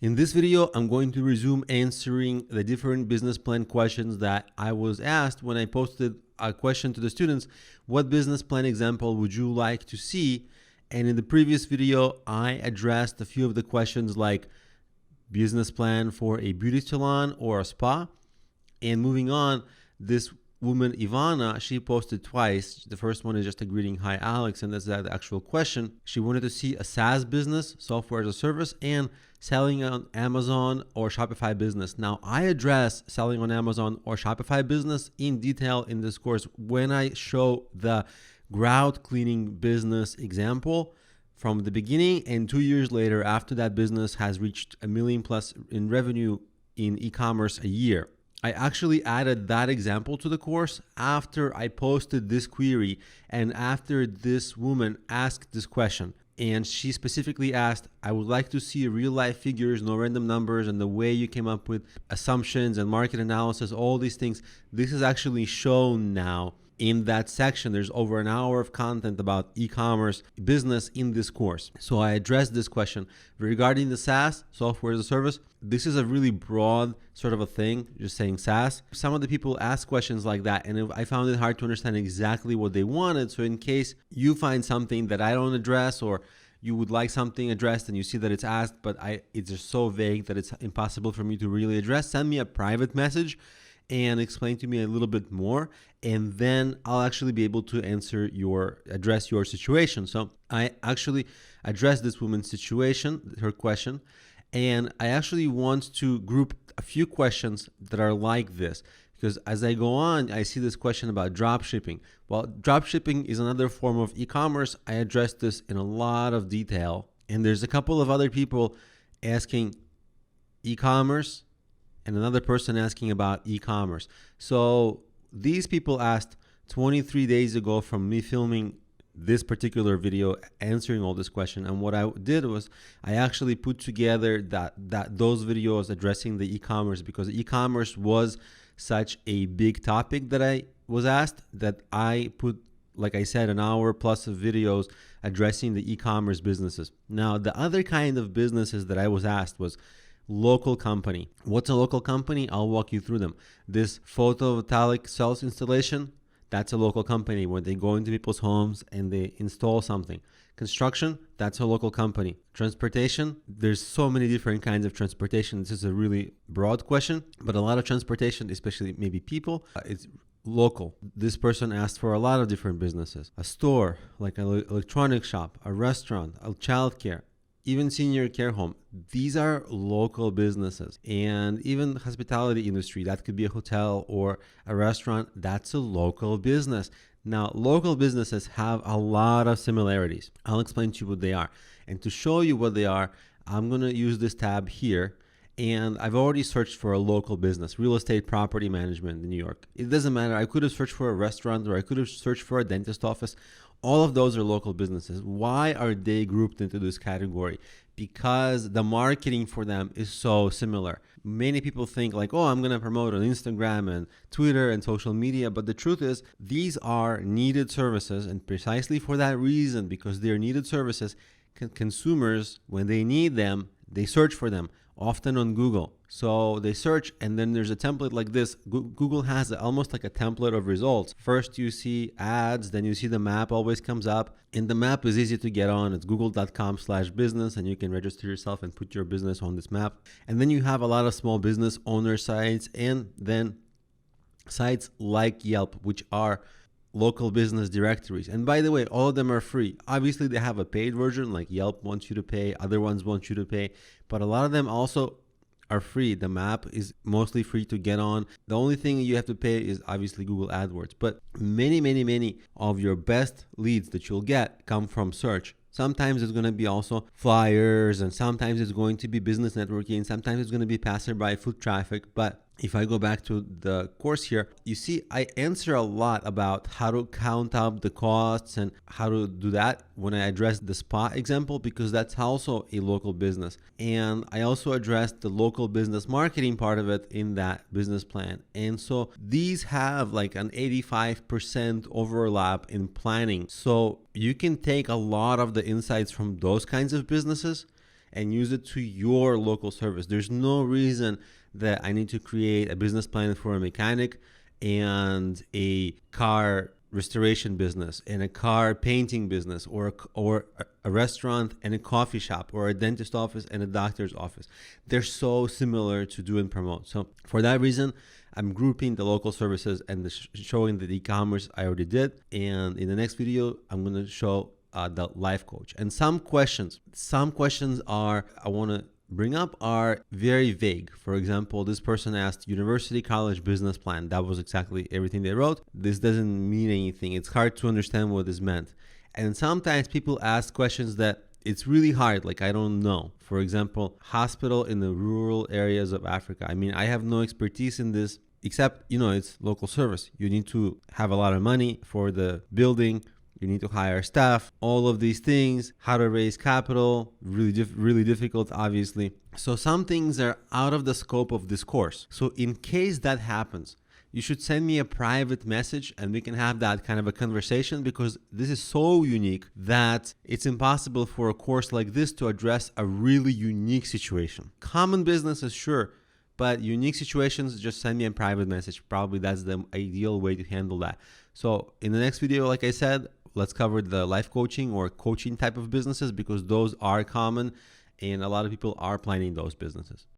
In this video, I'm going to resume answering the different business plan questions that I was asked when I posted a question to the students. What business plan example would you like to see? And in the previous video, I addressed a few of the questions like business plan for a beauty salon or a spa. And moving on, this woman Ivana, she posted twice. The first one is just a greeting, hi Alex, and that's the actual question. She wanted to see a SaaS business, software as a service, and selling on Amazon or Shopify business. Now, I address selling on Amazon or Shopify business in detail in this course when I show the grout cleaning business example from the beginning, and 2 years later, after that business has reached $1 million plus in revenue in e-commerce a year. I actually added that example to the course after I posted this query and after this woman asked this question. And she specifically asked, I would like to see real life figures, no random numbers, and the way you came up with assumptions and market analysis, all these things. This is actually shown now in that section. There's over an hour of content about e-commerce business in this course. So I addressed this question regarding the SaaS, software as a service. This is a really broad sort of a thing, just saying SaaS. Some of the people ask questions like that, and I found it hard to understand exactly what they wanted. So in case you find something that I don't address, or you would like something addressed and you see that it's asked, but it's just so vague that it's impossible for me to really address, send me a private message and explain to me a little bit more, and then I'll actually be able to address your situation. So I actually addressed this woman's situation, her question, and I actually want to group a few questions that are like this, because as I go on, I see this question about drop shipping. Well, drop shipping is another form of e-commerce. I addressed this in a lot of detail, and there's a couple of other people asking e-commerce and another person asking about e-commerce. So these people asked 23 days ago from me filming this particular video answering all this question. And what I did was I actually put together those videos addressing the e-commerce, because e-commerce was such a big topic that I was asked, that I put, like I said, an hour plus of videos addressing the e-commerce businesses. Now, the other kind of businesses that I was asked was local company. What's a local company? I'll walk you through them. This photovoltaic cells installation, that's a local company where they go into people's homes and they install something. Construction, that's a local company. Transportation, there's so many different kinds of transportation. This is a really broad question, but a lot of transportation, especially maybe people, it's local. This person asked for a lot of different businesses. A store, like an electronic shop, a restaurant, a childcare, even senior care home. These are local businesses. And even hospitality industry, that could be a hotel or a restaurant, that's a local business. Now, local businesses have a lot of similarities. I'll explain to you what they are. And to show you what they are, I'm going to use this tab here. And I've already searched for a local business, real estate property management in New York. It doesn't matter. I could have searched for a restaurant, or I could have searched for a dentist office. All of those are local businesses. Why are they grouped into this category? Because the marketing for them is so similar. Many people think like, oh, I'm going to promote on Instagram and Twitter and social media. But the truth is, these are needed services. And precisely for that reason, because they're needed services, consumers, when they need them, they search for them, often on Google. So they search, and then there's a template like this. Google has almost like a template of results. First you see ads, then you see the map always comes up, and the map is easy to get on. It's google.com/business, and you can register yourself and put your business on this map. And then you have a lot of small business owner sites, and then sites like Yelp, which are local business directories. And by the way, all of them are free. Obviously, they have a paid version, like Yelp wants you to pay, other ones want you to pay, but a lot of them also are free. The map is mostly free to get on. The only thing you have to pay is obviously Google AdWords. But many of your best leads that you'll get come from search. Sometimes it's going to be also flyers, and sometimes it's going to be business networking, sometimes it's going to be passerby foot traffic. But if I go back to the course here, you see I answer a lot about how to count up the costs and how to do that when I address the spa example, because that's also a local business. And I also addressed the local business marketing part of it in that business plan. And so these have like an 85% overlap in planning. So you can take a lot of the insights from those kinds of businesses and use it to your local service. There's no reason that I need to create a business plan for a mechanic and a car restoration business and a car painting business, or a restaurant and a coffee shop, or a dentist office and a doctor's office. They're so similar to do and promote. So for that reason, I'm grouping the local services and showing the e-commerce I already did. And in the next video, I'm going to show the life coach. And some questions I want to bring up are very vague. For example, this person asked university college business plan. That was exactly everything they wrote. This doesn't mean anything. It's hard to understand what is meant. And sometimes people ask questions that it's really hard, like I don't know. For example, hospital in the rural areas of Africa. I mean, I have no expertise in this, except, it's local service. You need to have a lot of money for the building. You need to hire staff, all of these things, how to raise capital, really difficult, obviously. So some things are out of the scope of this course. So in case that happens, you should send me a private message and we can have that kind of a conversation, because this is so unique that it's impossible for a course like this to address a really unique situation. Common businesses, sure, but unique situations, just send me a private message. Probably that's the ideal way to handle that. So in the next video, like I said, let's cover the life coaching or coaching type of businesses, because those are common and a lot of people are planning those businesses.